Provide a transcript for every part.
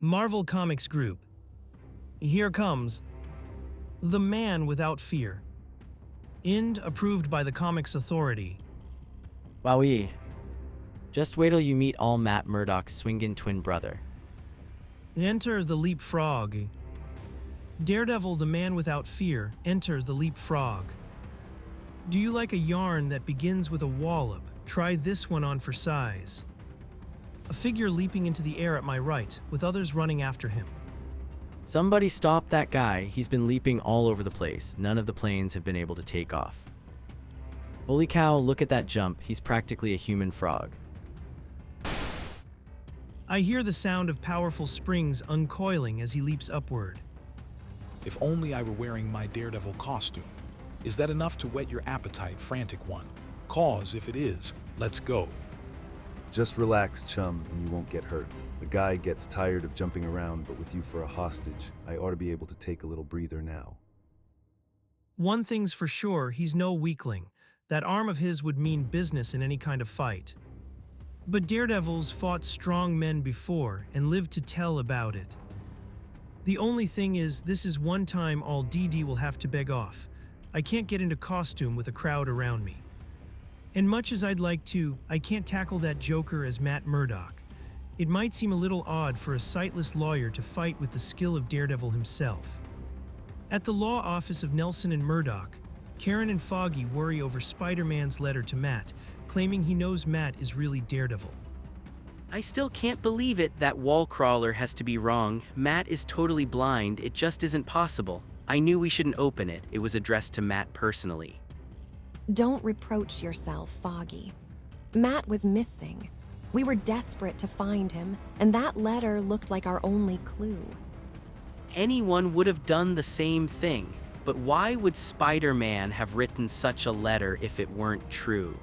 Marvel Comics Group. Here comes The Man Without Fear. End approved by the Comics Authority. Wowee. Just wait till you meet all Matt Murdock's swingin' twin brother. Enter the Leapfrog. Daredevil, the Man Without Fear. Enter the Leapfrog. Do you like a yarn that begins with a wallop? Try this one on for size. A figure leaping into the air at my right, with others running after him. Somebody stop that guy, he's been leaping all over the place. None of the planes have been able to take off. Holy cow, look at that jump, he's practically a human frog. I hear the sound of powerful springs uncoiling as he leaps upward. If only I were wearing my Daredevil costume. Is that enough to whet your appetite, frantic one? Cause, if it is, let's go. Just relax, chum, and you won't get hurt. The guy gets tired of jumping around, but with you for a hostage, I ought to be able to take a little breather now. One thing's for sure, he's no weakling. That arm of his would mean business in any kind of fight. But daredevils fought strong men before and lived to tell about it. The only thing is, this is one time all DD will have to beg off. I can't get into costume with a crowd around me. And much as I'd like to, I can't tackle that Joker as Matt Murdock. It might seem a little odd for a sightless lawyer to fight with the skill of Daredevil himself. At the law office of Nelson and Murdock, Karen and Foggy worry over Spider-Man's letter to Matt, claiming he knows Matt is really Daredevil. I still can't believe it, that wall crawler has to be wrong. Matt is totally blind, it just isn't possible. I knew we shouldn't open it, it was addressed to Matt personally. Don't reproach yourself, Foggy. Matt was missing. We were desperate to find him, and that letter looked like our only clue. Anyone would have done the same thing, but why would Spider-Man have written such a letter if it weren't true?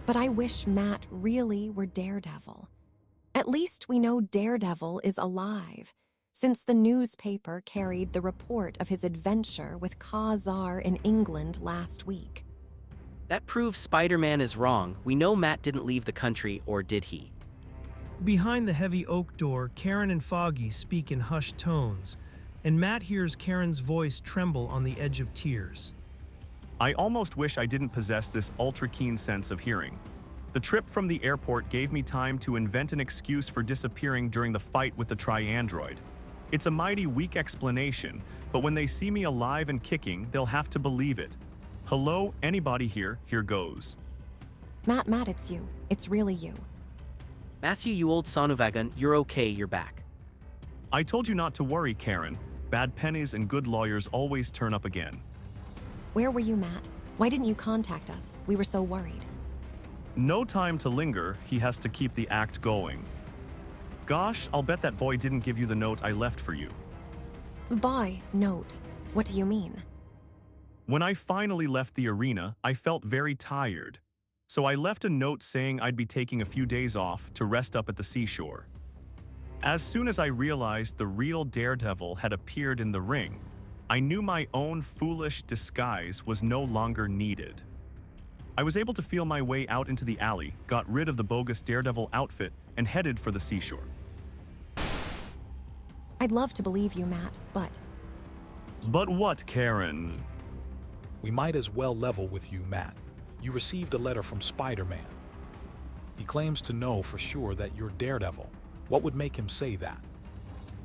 But I wish Matt really were Daredevil. At least we know Daredevil is alive, since the newspaper carried the report of his adventure with Khazar in England last week. That proves Spider-Man is wrong. We know Matt didn't leave the country, or did he? Behind the heavy oak door, Karen and Foggy speak in hushed tones, and Matt hears Karen's voice tremble on the edge of tears. I almost wish I didn't possess this ultra-keen sense of hearing. The trip from the airport gave me time to invent an excuse for disappearing during the fight with the Tri-Android. It's a mighty weak explanation, but when they see me alive and kicking, they'll have to believe it. Hello, anybody here? Here goes. Matt, it's you. It's really you. Matthew, you old son of a gun, you're okay, you're back. I told you not to worry, Karen. Bad pennies and good lawyers always turn up again. Where were you, Matt? Why didn't you contact us? We were so worried. No time to linger, he has to keep the act going. Gosh, I'll bet that boy didn't give you the note I left for you. Boy, note. What do you mean? When I finally left the arena, I felt very tired. So I left a note saying I'd be taking a few days off to rest up at the seashore. As soon as I realized the real Daredevil had appeared in the ring, I knew my own foolish disguise was no longer needed. I was able to feel my way out into the alley, got rid of the bogus Daredevil outfit, and headed for the seashore. I'd love to believe you, Matt, but... But what, Karen? We might as well level with you, Matt. You received a letter from Spider-Man. He claims to know for sure that you're Daredevil. What would make him say that?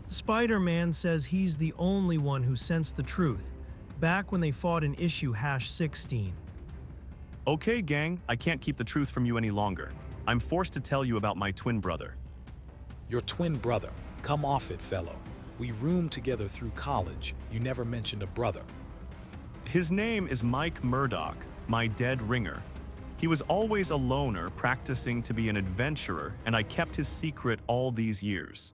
Spider-Man says he's the only one who sensed the truth, back when they fought in issue #16. Okay, gang, I can't keep the truth from you any longer. I'm forced to tell you about my twin brother. Your twin brother. Come off it, fellow. We roomed together through college. You never mentioned a brother. His name is Mike Murdock, my dead ringer. He was always a loner, practicing to be an adventurer, and I kept his secret all these years.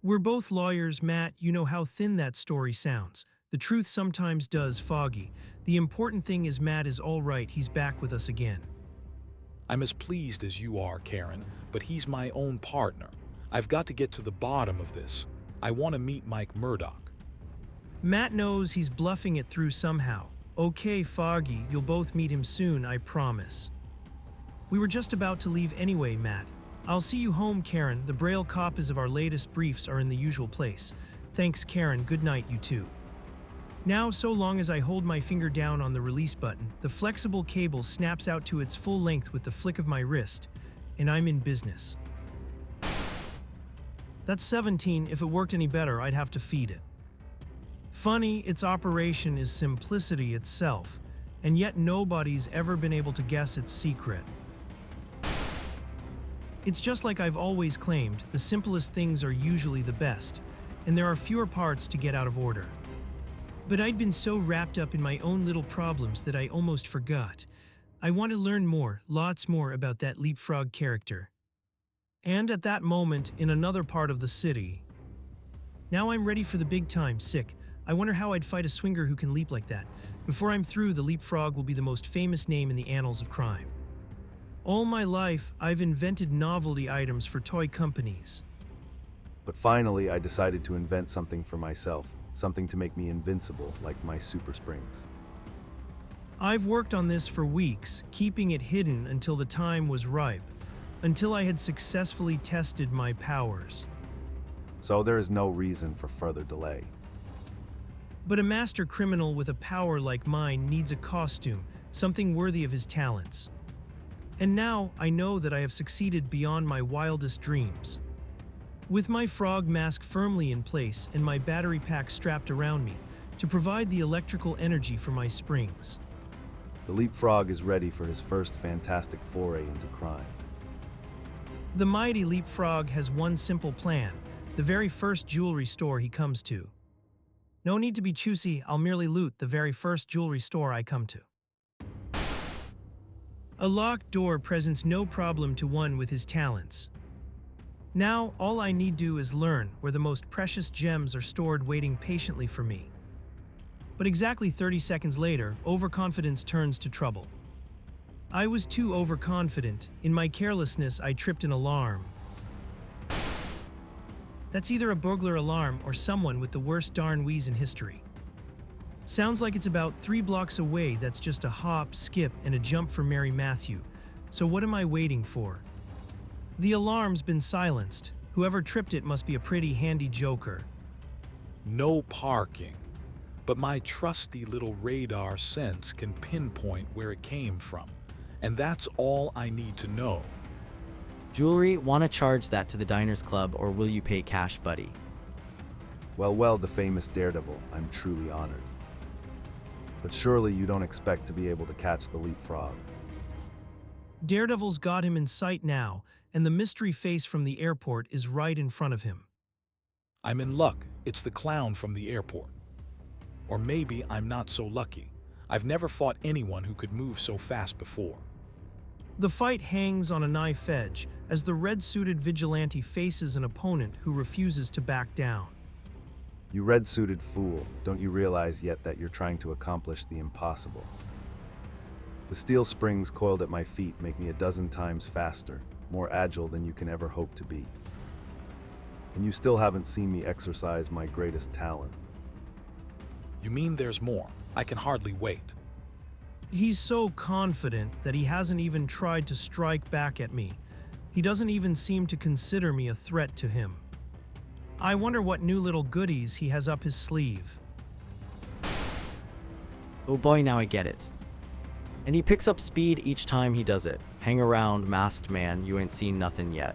We're both lawyers, Matt. You know how thin that story sounds. The truth sometimes does, Foggy. The important thing is Matt is all right. He's back with us again. I'm as pleased as you are, Karen, but he's my own partner. I've got to get to the bottom of this. I want to meet Mike Murdock. Matt knows he's bluffing it through somehow. Okay, Foggy, you'll both meet him soon, I promise. We were just about to leave anyway, Matt. I'll see you home, Karen. The braille copies of our latest briefs are in the usual place. Thanks, Karen. Good night, you too. Now, so long as I hold my finger down on the release button, the flexible cable snaps out to its full length with the flick of my wrist, and I'm in business. That's 17. If it worked any better, I'd have to feed it. Funny, its operation is simplicity itself, and yet nobody's ever been able to guess its secret. It's just like I've always claimed, the simplest things are usually the best, and there are fewer parts to get out of order. But I'd been so wrapped up in my own little problems that I almost forgot. I want to learn more, lots more about that leapfrog character. And at that moment, in another part of the city. Now I'm ready for the big time, sick. I wonder how I'd fight a swinger who can leap like that. Before I'm through, the leapfrog will be the most famous name in the annals of crime. All my life, I've invented novelty items for toy companies. But finally, I decided to invent something for myself, something to make me invincible, like my super springs. I've worked on this for weeks, keeping it hidden until the time was ripe, until I had successfully tested my powers. So there is no reason for further delay. But a master criminal with a power like mine needs a costume, something worthy of his talents. And now I know that I have succeeded beyond my wildest dreams. With my frog mask firmly in place and my battery pack strapped around me to provide the electrical energy for my springs. The leapfrog is ready for his first fantastic foray into crime. The mighty leapfrog has one simple plan, the very first jewelry store he comes to. No need to be choosy, I'll merely loot the very first jewelry store I come to. A locked door presents no problem to one with his talents. Now, all I need do is learn where the most precious gems are stored waiting patiently for me. But exactly 30 seconds later, overconfidence turns to trouble. I was too overconfident. In my carelessness, I tripped an alarm. That's either a burglar alarm or someone with the worst darn wheeze in history. Sounds like it's about 3 blocks away. That's just a hop, skip, and a jump for Mary Matthew. So what am I waiting for? The alarm's been silenced. Whoever tripped it must be a pretty handy joker. No parking. But my trusty little radar sense can pinpoint where it came from. And that's all I need to know. Jewelry, wanna charge that to the Diners Club or will you pay cash, buddy? Well, the famous Daredevil, I'm truly honored. But surely you don't expect to be able to catch the leapfrog. Daredevil's got him in sight now, and the mystery face from the airport is right in front of him. I'm in luck. It's the clown from the airport. Or maybe I'm not so lucky. I've never fought anyone who could move so fast before. The fight hangs on a knife edge as the red-suited vigilante faces an opponent who refuses to back down. You red-suited fool, don't you realize yet that you're trying to accomplish the impossible? The steel springs coiled at my feet make me a dozen times faster, more agile than you can ever hope to be. And you still haven't seen me exercise my greatest talent. You mean there's more? I can hardly wait. He's so confident that he hasn't even tried to strike back at me. He doesn't even seem to consider me a threat to him. I wonder what new little goodies he has up his sleeve. Oh boy, now I get it. And he picks up speed each time he does it. Hang around, masked man, you ain't seen nothing yet.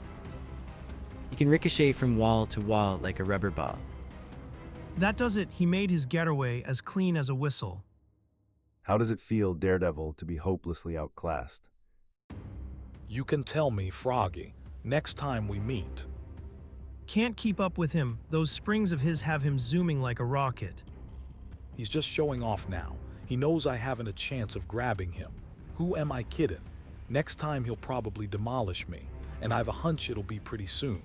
He can ricochet from wall to wall like a rubber ball. That does it. He made his getaway as clean as a whistle. How does it feel, Daredevil, to be hopelessly outclassed? You can tell me, Froggy, next time we meet. Can't keep up with him. Those springs of his have him zooming like a rocket. He's just showing off now. He knows I haven't a chance of grabbing him. Who am I kidding? Next time he'll probably demolish me, and I have a hunch it'll be pretty soon.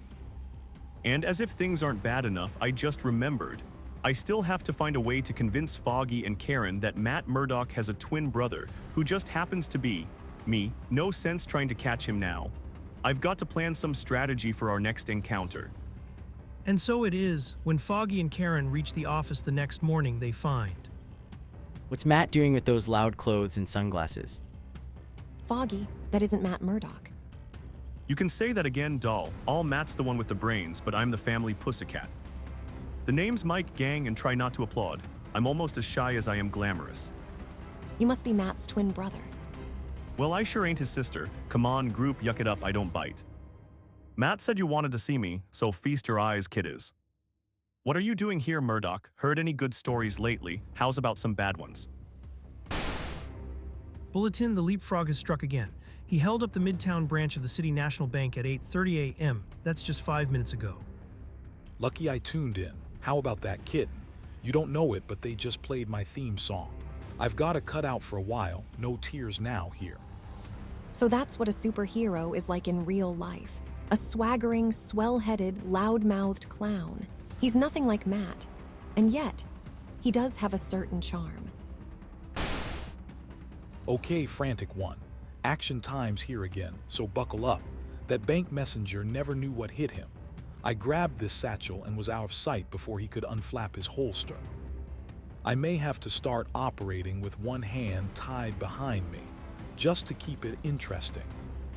And as if things aren't bad enough, I just remembered. I still have to find a way to convince Foggy and Karen that Matt Murdock has a twin brother who just happens to be me. No sense trying to catch him now. I've got to plan some strategy for our next encounter. And so it is, when Foggy and Karen reach the office the next morning, they find. What's Matt doing with those loud clothes and sunglasses? Foggy, that isn't Matt Murdock. You can say that again, doll. All Matt's the one with the brains, but I'm the family pussycat. The name's Mike, gang, and try not to applaud. I'm almost as shy as I am glamorous. You must be Matt's twin brother. Well, I sure ain't his sister. Come on, group, yuck it up, I don't bite. Matt said you wanted to see me, so feast your eyes, kiddies. What are you doing here, Murdoch? Heard any good stories lately? How's about some bad ones? Bulletin, the leapfrog has struck again. He held up the Midtown branch of the City National Bank at 8:30 a.m. That's just 5 minutes ago. Lucky I tuned in. How about that kitten? You don't know it, but they just played my theme song. I've got to cut out for a while. No tears now here. So that's what a superhero is like in real life. A swaggering, swell-headed, loud-mouthed clown. He's nothing like Matt. And yet, he does have a certain charm. Okay, Frantic One. Action time's here again, so buckle up. That bank messenger never knew what hit him. I grabbed this satchel and was out of sight before he could unflap his holster. I may have to start operating with one hand tied behind me, just to keep it interesting.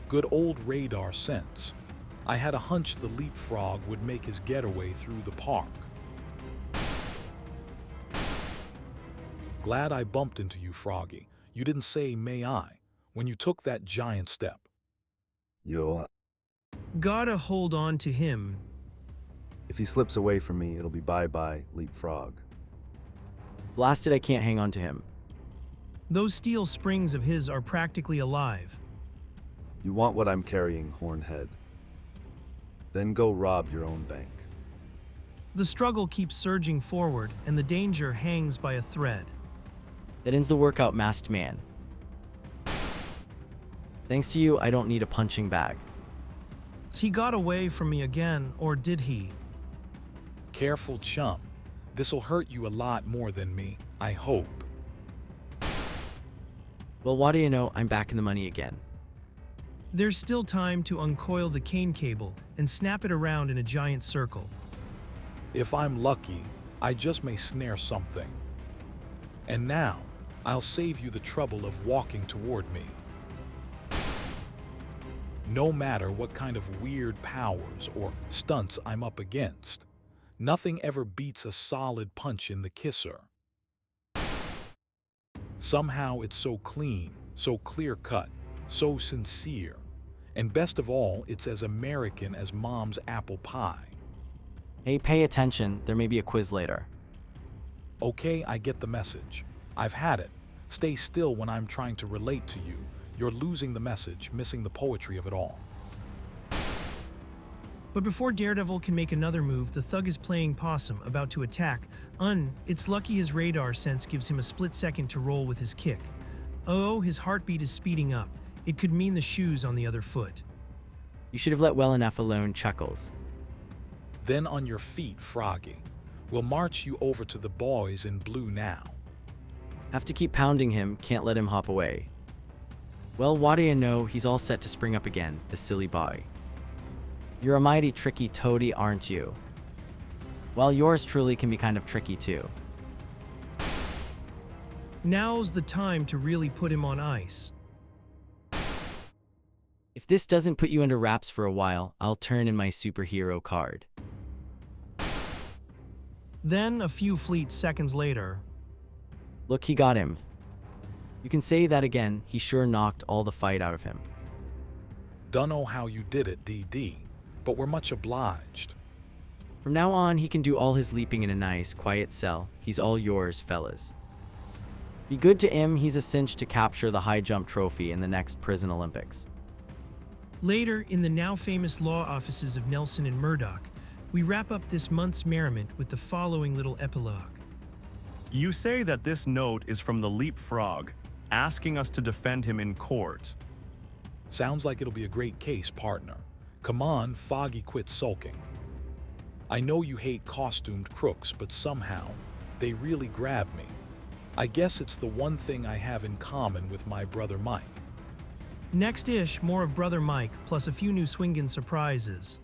Good old radar sense. I had a hunch the leapfrog would make his getaway through the park. Glad I bumped into you, Froggy. You didn't say may I when you took that giant step. Yo, Gotta hold on to him. if he slips away from me, it'll be bye-bye, leapfrog. Blasted, I can't hang on to him. Those steel springs of his are practically alive. You want what I'm carrying, Hornhead. Then go rob your own bank. The struggle keeps surging forward, and the danger hangs by a thread. That ends the workout, masked man. Thanks to you, I don't need a punching bag. He got away from me again, or did he? Careful, chum. This'll hurt you a lot more than me, I hope. Well, what do you know, I'm back in the money again. There's still time to uncoil the cane cable and snap it around in a giant circle. If I'm lucky, I just may snare something. And now, I'll save you the trouble of walking toward me. No matter what kind of weird powers or stunts I'm up against, nothing ever beats a solid punch in the kisser. Somehow it's so clean, so clear-cut, so sincere, and best of all, it's as American as Mom's apple pie. Hey, pay attention, there may be a quiz later. Okay, I get the message. I've had it. Stay still when I'm trying to relate to you. You're losing the message, missing the poetry of it all. But before Daredevil can make another move, the thug is playing possum, about to attack. It's lucky his radar sense gives him a split second to roll with his kick. Oh, his heartbeat is speeding up. It could mean the shoes on the other foot. You should have let well enough alone, Chuckles. Then on your feet, Froggy. We'll march you over to the boys in blue now. Have to keep pounding him, can't let him hop away. Well, what do you know, he's all set to spring up again, the silly boy. You're a mighty tricky toady, aren't you? Well, yours truly can be kind of tricky too. Now's the time to really put him on ice. If this doesn't put you under wraps for a while, I'll turn in my superhero card. Then, a few fleet seconds later, Look, he got him. You can say that again, he sure knocked all the fight out of him. Dunno how you did it, DD, but we're much obliged. From now on, he can do all his leaping in a nice, quiet cell. He's all yours, fellas. Be good to him, he's a cinch to capture the high jump trophy in the next Prison Olympics. later in the now famous law offices of Nelson and Murdoch, we wrap up this month's merriment with the following little epilogue. You say that this note is from the leapfrog, asking us to defend him in court. Sounds like it'll be a great case, partner. Come on, Foggy, quit sulking. I know you hate costumed crooks, but somehow, they really grab me. I guess it's the one thing I have in common with my brother Mike. Next-ish, more of Brother Mike, plus a few new Swingen surprises.